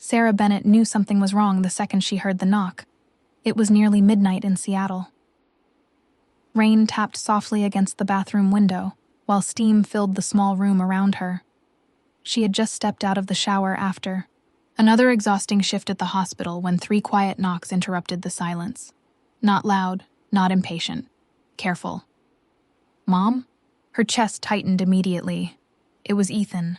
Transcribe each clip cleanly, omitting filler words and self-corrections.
Sarah Bennett knew something was wrong the second she heard the knock. It was nearly midnight in Seattle. Rain tapped softly against the bathroom window, while steam filled the small room around her. She had just stepped out of the shower after another exhausting shift at the hospital when 3 quiet knocks interrupted the silence. Not loud, not impatient. Careful. Mom? Her chest tightened immediately. It was Ethan.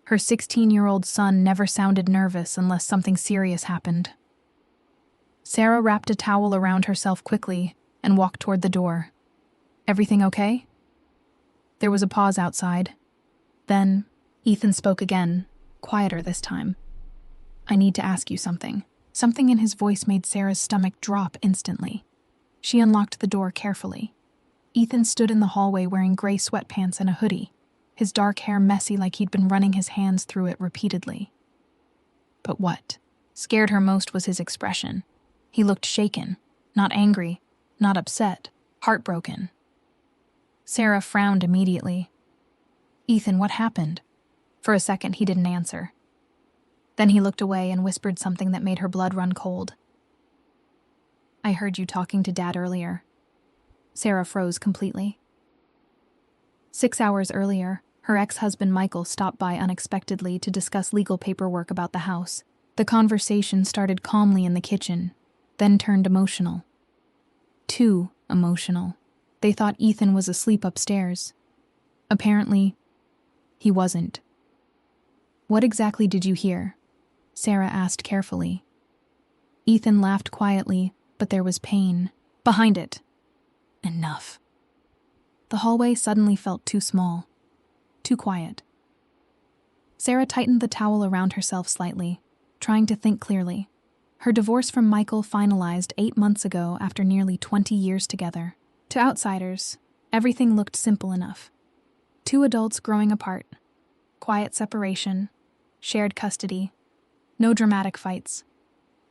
Her 16-year-old son never sounded nervous unless something serious happened. Sarah wrapped a towel around herself quickly and walked toward the door. Everything okay? There was a pause outside. Then, Ethan spoke again, quieter this time. I need to ask you something. Something in his voice made Sarah's stomach drop instantly. She unlocked the door carefully. Ethan stood in the hallway wearing gray sweatpants and a hoodie, his dark hair messy like he'd been running his hands through it repeatedly. But what scared her most was his expression. He looked shaken, not angry, not upset, heartbroken. Sarah frowned immediately. Ethan, what happened? For a second, he didn't answer. Then he looked away and whispered something that made her blood run cold. I heard you talking to Dad earlier. Sarah froze completely. 6 hours earlier, her ex-husband Michael stopped by unexpectedly to discuss legal paperwork about the house. The conversation started calmly in the kitchen, then turned emotional. Too emotional. They thought Ethan was asleep upstairs. Apparently, he wasn't. What exactly did you hear? Sarah asked carefully. Ethan laughed quietly, but there was pain behind it. Enough. The hallway suddenly felt too small, too quiet. Sarah tightened the towel around herself slightly, trying to think clearly. Her divorce from Michael finalized 8 months ago after nearly 20 years together. To outsiders, everything looked simple enough. 2 adults growing apart, quiet separation, shared custody, no dramatic fights.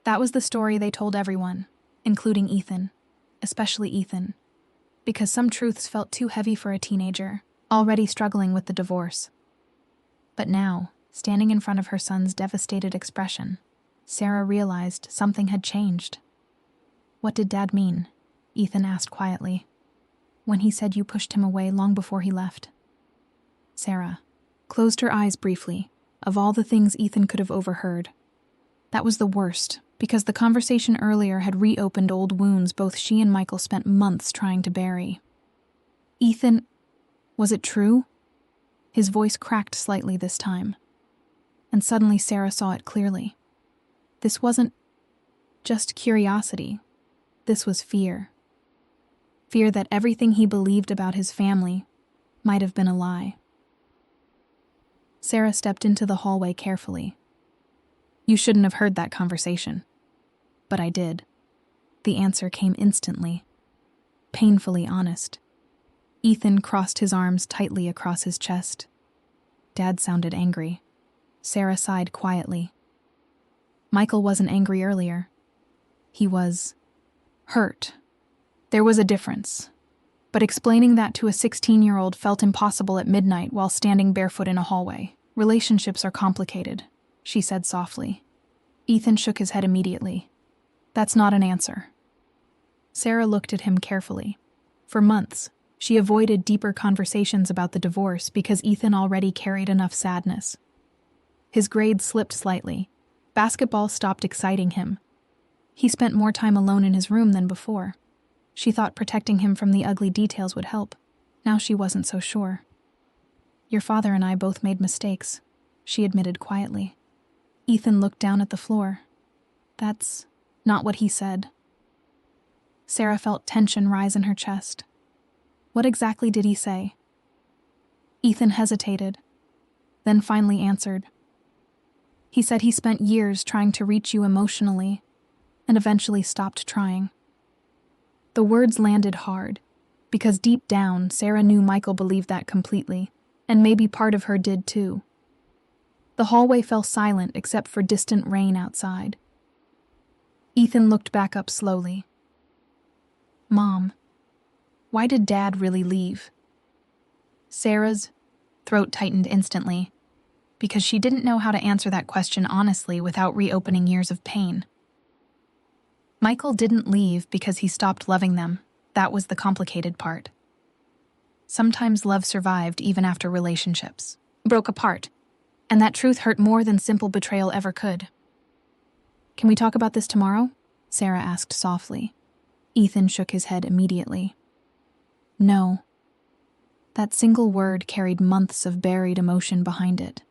That was the story they told everyone, including Ethan, especially Ethan, because some truths felt too heavy for a teenager, already struggling with the divorce. But now, standing in front of her son's devastated expression, Sarah realized something had changed. What did Dad mean? Ethan asked quietly. When he said you pushed him away long before he left. Sarah closed her eyes briefly. Of all the things Ethan could have overheard, that was the worst, because the conversation earlier had reopened old wounds both she and Michael spent months trying to bury. Ethan, was it true? His voice cracked slightly this time. And suddenly Sarah saw it clearly. This wasn't just curiosity. This was fear. Fear that everything he believed about his family might have been a lie. Sarah stepped into the hallway carefully. You shouldn't have heard that conversation. But I did. The answer came instantly. Painfully honest. Ethan crossed his arms tightly across his chest. Dad sounded angry. Sarah sighed quietly. Michael wasn't angry earlier. He was hurt. There was a difference. But explaining that to a 16-year-old felt impossible at midnight while standing barefoot in a hallway. Relationships are complicated, she said softly. Ethan shook his head immediately. That's not an answer. Sarah looked at him carefully. For months, she avoided deeper conversations about the divorce because Ethan already carried enough sadness. His grades slipped slightly. Basketball stopped exciting him. He spent more time alone in his room than before. She thought protecting him from the ugly details would help. Now she wasn't so sure. Your father and I both made mistakes, she admitted quietly. Ethan looked down at the floor. That's not what he said. Sarah felt tension rise in her chest. What exactly did he say? Ethan hesitated, then finally answered. He said he spent years trying to reach you emotionally, and eventually stopped trying. The words landed hard, because deep down, Sarah knew Michael believed that completely, and maybe part of her did too. The hallway fell silent except for distant rain outside. Ethan looked back up slowly. Mom, why did Dad really leave? Sarah's throat tightened instantly. because she didn't know how to answer that question honestly without reopening years of pain. Michael didn't leave because he stopped loving them. That was the complicated part. Sometimes love survived even after relationships broke apart, and that truth hurt more than simple betrayal ever could. "Can we talk about this tomorrow?" Sarah asked softly. Ethan shook his head immediately. No. That single word carried months of buried emotion behind it.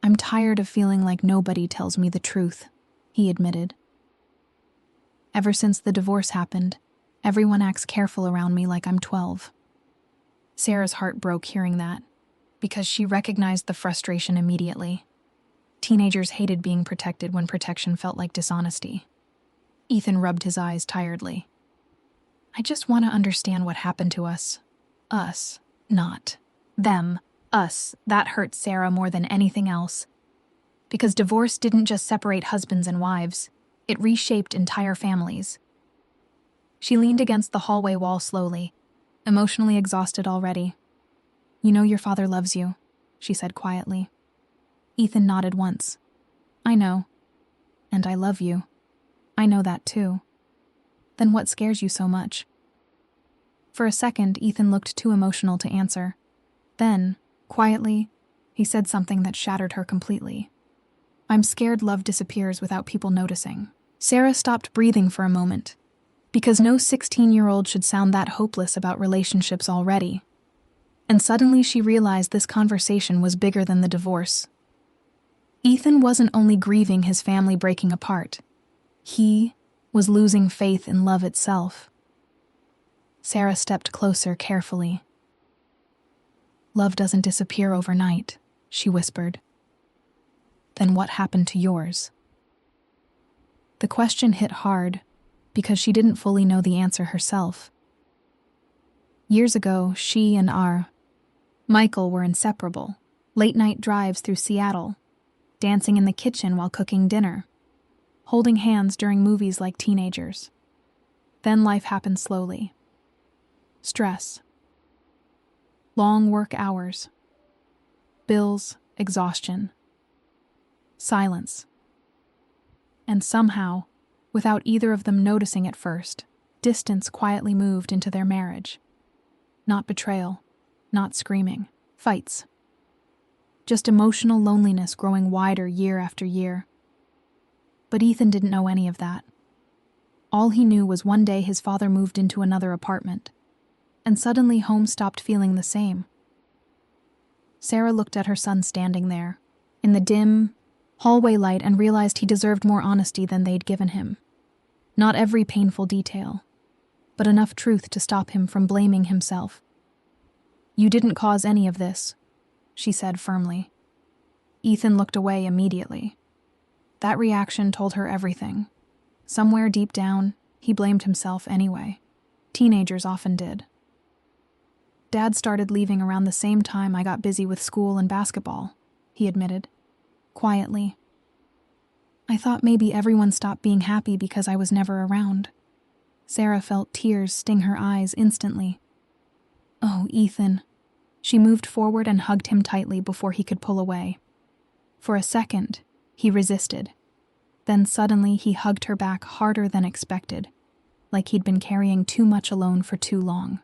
"I'm tired of feeling like nobody tells me the truth," he admitted. "Ever since the divorce happened, everyone acts careful around me like I'm 12. Sarah's heart broke hearing that, because she recognized the frustration immediately. Teenagers hated being protected when protection felt like dishonesty. Ethan rubbed his eyes tiredly. "I just want to understand what happened to us. Us, not them. Us. That hurt Sarah more than anything else. Because divorce didn't just separate husbands and wives, it reshaped entire families." She leaned against the hallway wall slowly, emotionally exhausted already. "You know your father loves you," she said quietly. Ethan nodded once. "I know. And I love you. I know that too. Then what scares you so much?" For a second, Ethan looked too emotional to answer. Then, quietly, he said something that shattered her completely. "I'm scared love disappears without people noticing." Sarah stopped breathing for a moment, because no 16-year-old should sound that hopeless about relationships already. And suddenly she realized this conversation was bigger than the divorce. Ethan wasn't only grieving his family breaking apart. He was losing faith in love itself. Sarah stepped closer carefully. "Love doesn't disappear overnight," she whispered. "Then what happened to yours?" The question hit hard because she didn't fully know the answer herself. Years ago, she and Michael were inseparable. Late-night drives through Seattle, dancing in the kitchen while cooking dinner, holding hands during movies like teenagers. Then life happened slowly. Stress. Long work hours. Bills, exhaustion. Silence. And somehow, without either of them noticing at first, distance quietly moved into their marriage. Not betrayal, not screaming, fights. Just emotional loneliness growing wider year after year. But Ethan didn't know any of that. All he knew was one day his father moved into another apartment, and suddenly home stopped feeling the same. Sarah looked at her son standing there, in the dim hallway light, and realized he deserved more honesty than they'd given him. Not every painful detail, but enough truth to stop him from blaming himself. "You didn't cause any of this," she said firmly. Ethan looked away immediately. That reaction told her everything. Somewhere deep down, he blamed himself anyway. Teenagers often did. "Dad started leaving around the same time I got busy with school and basketball," he admitted, quietly. "I thought maybe everyone stopped being happy because I was never around." Sarah felt tears sting her eyes instantly. "Oh, Ethan." She moved forward and hugged him tightly before he could pull away. For a second, he resisted. Then suddenly he hugged her back harder than expected, like he'd been carrying too much alone for too long.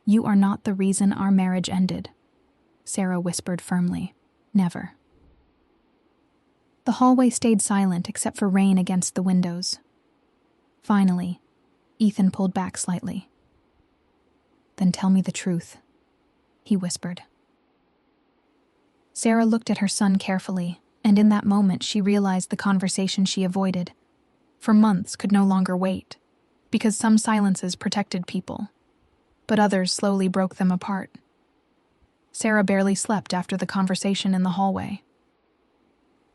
"You are not the reason our marriage ended," Sarah whispered firmly. "Never." The hallway stayed silent except for rain against the windows. Finally, Ethan pulled back slightly. "Then tell me the truth," he whispered. Sarah looked at her son carefully, and in that moment she realized the conversation she avoided for months could no longer wait, because some silences protected people, but others slowly broke them apart. Sarah barely slept after the conversation in the hallway.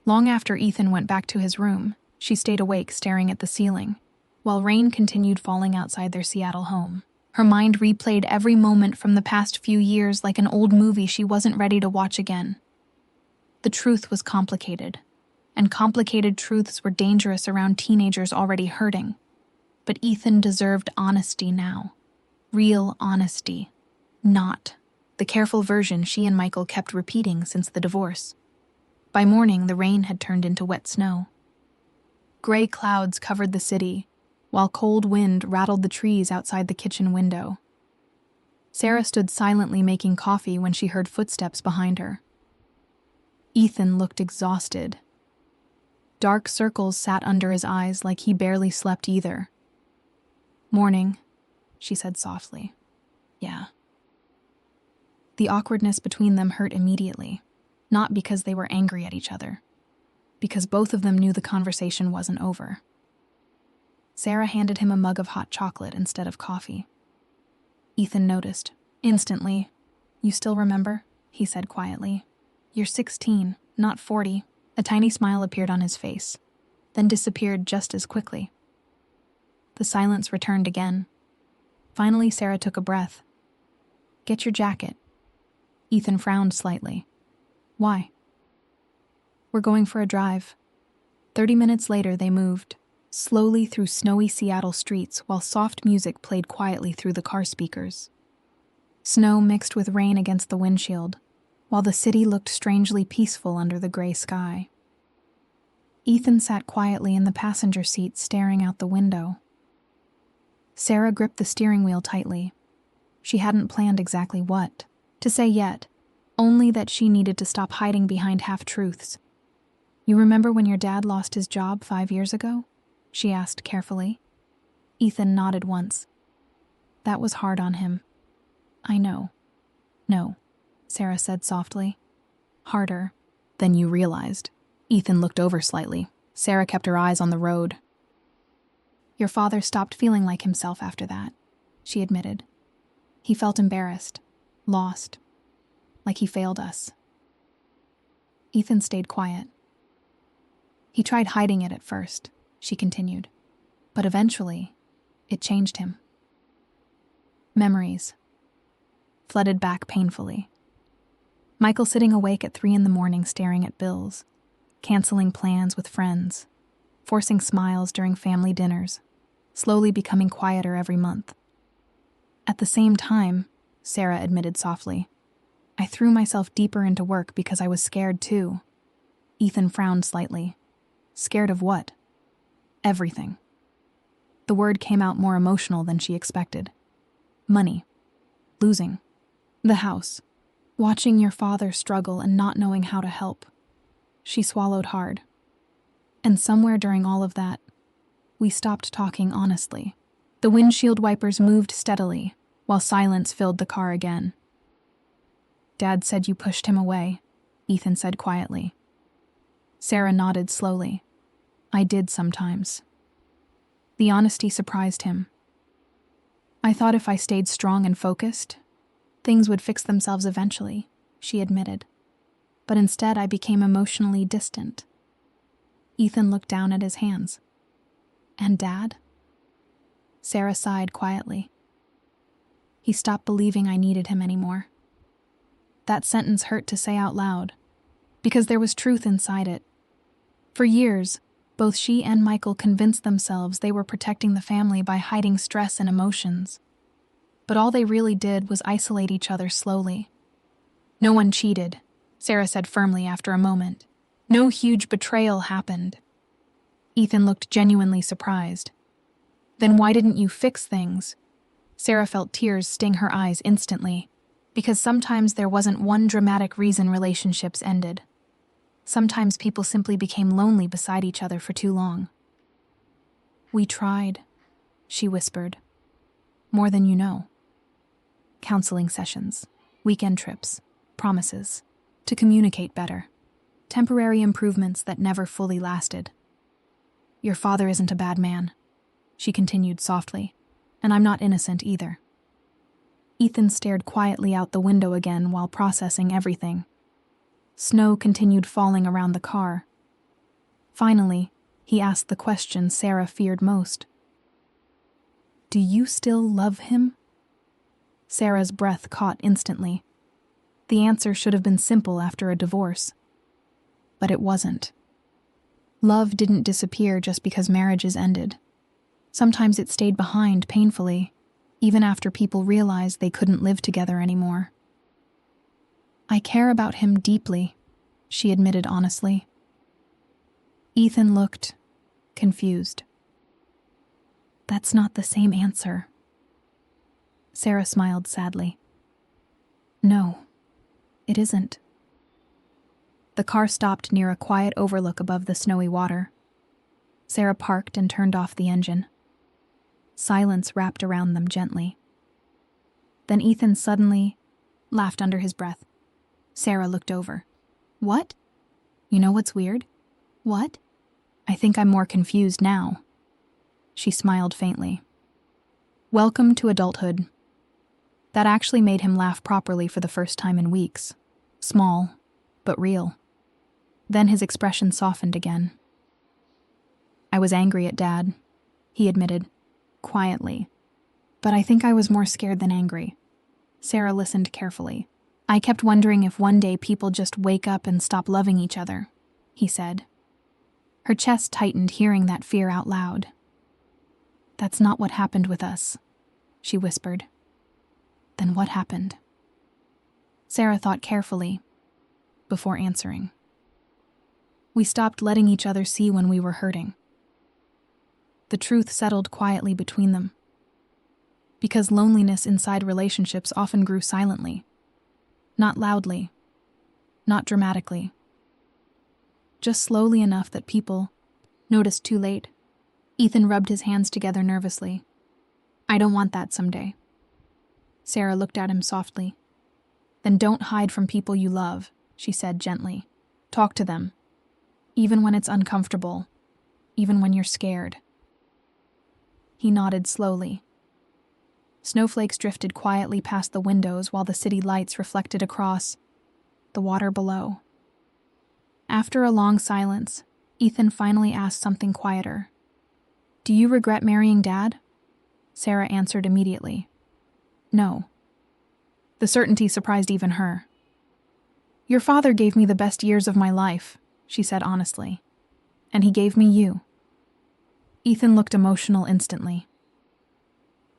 Long after Ethan went back to his room, she stayed awake staring at the ceiling, while rain continued falling outside their Seattle home. Her mind replayed every moment from the past few years like an old movie she wasn't ready to watch again. The truth was complicated, and complicated truths were dangerous around teenagers already hurting. But Ethan deserved honesty now. Real honesty, not the careful version she and Michael kept repeating since the divorce. By morning, the rain had turned into wet snow. Gray clouds covered the city, while cold wind rattled the trees outside the kitchen window. Sarah stood silently making coffee when she heard footsteps behind her. Ethan looked exhausted. Dark circles sat under his eyes like he barely slept either. "Morning," she said softly. "Yeah." The awkwardness between them hurt immediately, not because they were angry at each other, because both of them knew the conversation wasn't over. Sarah handed him a mug of hot chocolate instead of coffee. Ethan noticed. Instantly. "You still remember?" he said quietly. "You're 16, not 40. A tiny smile appeared on his face, then disappeared just as quickly. The silence returned again. Finally, Sarah took a breath. "Get your jacket." Ethan frowned slightly. "Why?" "We're going for a drive." 30 minutes later, they moved, slowly through snowy Seattle streets while soft music played quietly through the car speakers. Snow mixed with rain against the windshield, while the city looked strangely peaceful under the gray sky. Ethan sat quietly in the passenger seat, staring out the window. Sarah gripped the steering wheel tightly. She hadn't planned exactly what to say yet, only that she needed to stop hiding behind half-truths. "You remember when your dad lost his job 5 years ago?" she asked carefully. Ethan nodded once. "That was hard on him." "I know." "No," Sarah said softly. "Harder than you realized." Ethan looked over slightly. Sarah kept her eyes on the road. "Your father stopped feeling like himself after that," she admitted. "He felt embarrassed, lost, like he failed us." Ethan stayed quiet. "He tried hiding it at first," she continued, "but eventually, it changed him." Memories flooded back painfully. Michael sitting awake at 3 a.m. staring at bills, canceling plans with friends, forcing smiles during family dinners, slowly becoming quieter every month. At the same time, Sarah admitted softly, "I threw myself deeper into work because I was scared too." Ethan frowned slightly. Scared of what? Everything. The word came out more emotional than she expected. Money. Losing. The house. Watching your father struggle and not knowing how to help. She swallowed hard. And somewhere during all of that, we stopped talking honestly. The windshield wipers moved steadily, while silence filled the car again. "Dad said you pushed him away," Ethan said quietly. Sarah nodded slowly. "I did sometimes." The honesty surprised him. "I thought if I stayed strong and focused, things would fix themselves eventually," she admitted. "But instead I became emotionally distant." Ethan looked down at his hands. "And Dad?" Sarah sighed quietly. "He stopped believing I needed him anymore." That sentence hurt to say out loud, because there was truth inside it. For years, both she and Michael convinced themselves they were protecting the family by hiding stress and emotions. But all they really did was isolate each other slowly. "No one cheated," Sarah said firmly after a moment. "No huge betrayal happened." Ethan looked genuinely surprised. "Then why didn't you fix things?" Sarah felt tears sting her eyes instantly, because sometimes there wasn't one dramatic reason relationships ended. Sometimes people simply became lonely beside each other for too long. "We tried," she whispered. "More than you know." Counseling sessions, weekend trips, promises, to communicate better, temporary improvements that never fully lasted. "Your father isn't a bad man," she continued softly, "and I'm not innocent either." Ethan stared quietly out the window again while processing everything. Snow continued falling around the car. Finally, he asked the question Sarah feared most. "Do you still love him?" Sarah's breath caught instantly. The answer should have been simple after a divorce. But it wasn't. Love didn't disappear just because marriages ended. Sometimes it stayed behind painfully, even after people realized they couldn't live together anymore. I care about him deeply, she admitted honestly. Ethan looked confused. That's not the same answer. Sarah smiled sadly. No, it isn't. The car stopped near a quiet overlook above the snowy water. Sarah parked and turned off the engine. Silence wrapped around them gently. Then Ethan suddenly laughed under his breath. Sarah looked over. What? You know what's weird? What? I think I'm more confused now. She smiled faintly. Welcome to adulthood. That actually made him laugh properly for the first time in weeks. Small, but real. Then his expression softened again. I was angry at Dad, he admitted, quietly. But I think I was more scared than angry. Sarah listened carefully. I kept wondering if one day people just wake up and stop loving each other, he said. Her chest tightened hearing that fear out loud. That's not what happened with us, she whispered. Then what happened? Sarah thought carefully before answering. We stopped letting each other see when we were hurting. The truth settled quietly between them. Because loneliness inside relationships often grew silently. Not loudly. Not dramatically. Just slowly enough that people noticed too late. Ethan rubbed his hands together nervously. I don't want that someday. Sarah looked at him softly. Then don't hide from people you love, she said gently. Talk to them. Even when it's uncomfortable. Even when you're scared. He nodded slowly. Snowflakes drifted quietly past the windows while the city lights reflected across the water below. After a long silence, Ethan finally asked something quieter. Do you regret marrying Dad? Sarah answered immediately. No. The certainty surprised even her. Your father gave me the best years of my life, she said honestly. And he gave me you. Ethan looked emotional instantly.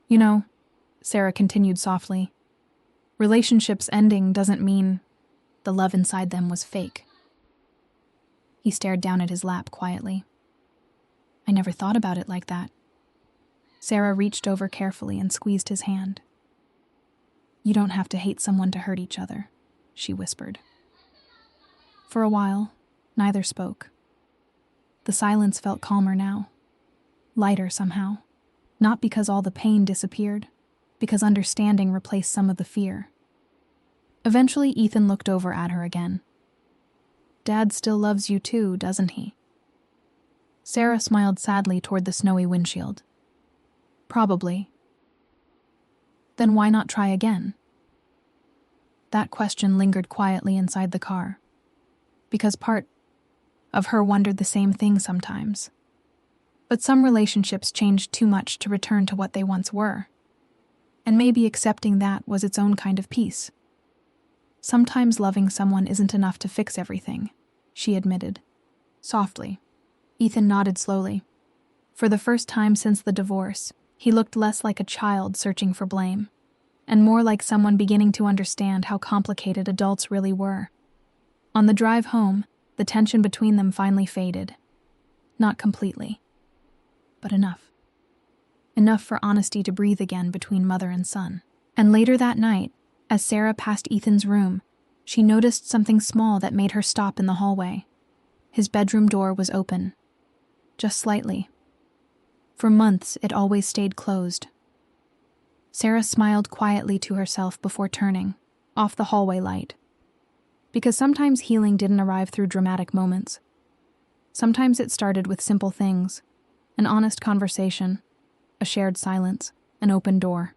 You know, Sarah continued softly, relationships ending doesn't mean the love inside them was fake. He stared down at his lap quietly. I never thought about it like that. Sarah reached over carefully and squeezed his hand. You don't have to hate someone to hurt each other, she whispered. For a while, neither spoke. The silence felt calmer now. Lighter somehow. Not because all the pain disappeared, because understanding replaced some of the fear. Eventually, Ethan looked over at her again. Dad still loves you too, doesn't he? Sarah smiled sadly toward the snowy windshield. Probably. Then why not try again? That question lingered quietly inside the car, because part of her wondered the same thing sometimes. But some relationships changed too much to return to what they once were, and maybe accepting that was its own kind of peace. Sometimes loving someone isn't enough to fix everything, she admitted, softly. Ethan nodded slowly. For the first time since the divorce, he looked less like a child searching for blame, and more like someone beginning to understand how complicated adults really were. On the drive home, the tension between them finally faded. Not completely, but enough. Enough for honesty to breathe again between mother and son. And later that night, as Sarah passed Ethan's room, she noticed something small that made her stop in the hallway. His bedroom door was open. Just slightly. For months, it always stayed closed. Sarah smiled quietly to herself before turning, off the hallway light. Because sometimes healing didn't arrive through dramatic moments. Sometimes it started with simple things, an honest conversation, a shared silence, an open door.